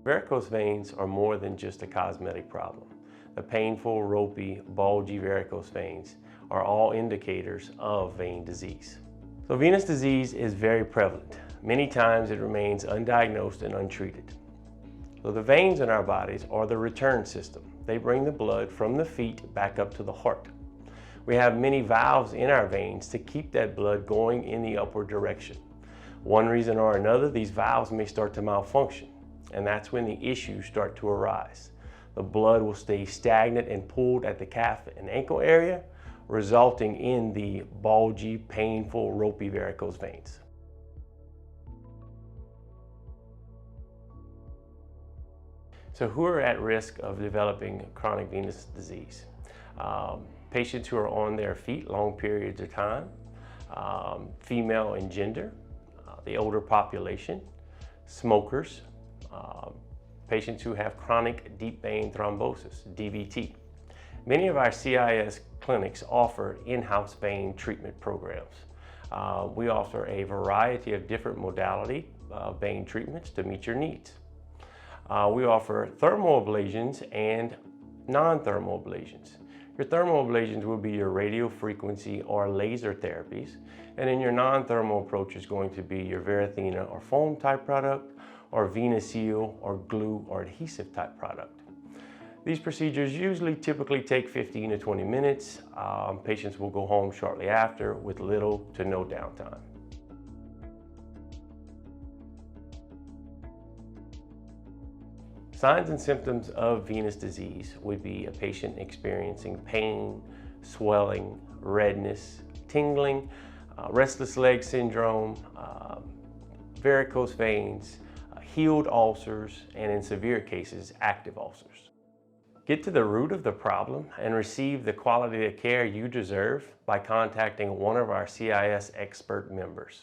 Varicose veins are more than just a cosmetic problem. The painful, ropey, bulgy varicose veins are all indicators of vein disease. So venous disease is very prevalent. Many times it remains undiagnosed and untreated. So the veins in our bodies are the return system. They bring the blood from the feet back up to the heart. We have many valves in our veins to keep that blood going in the upward direction. One reason or another, these valves may start to malfunction, and that's when the issues start to arise. The blood will stay stagnant and pooled at the calf and ankle area, resulting in the bulgy, painful, ropey varicose veins. So who are at risk of developing chronic venous disease? Patients who are on their feet long periods of time, female in gender, the older population, smokers, patients who have chronic deep vein thrombosis, DVT. Many of our CIS clinics offer in-house vein treatment programs. We offer a variety of different modality vein treatments to meet your needs. We offer thermal ablations and non-thermal ablations. Your thermal ablations will be your radio frequency or laser therapies, and then your non-thermal approach is going to be your Varithena or foam type product, or VenaSeal or glue or adhesive type product. These procedures usually typically take 15 to 20 minutes. Patients will go home shortly after with little to no downtime. Signs and symptoms of venous disease would be a patient experiencing pain, swelling, redness, tingling, restless leg syndrome, varicose veins, healed ulcers, and in severe cases, active ulcers. Get to the root of the problem and receive the quality of care you deserve by contacting one of our CIS expert members.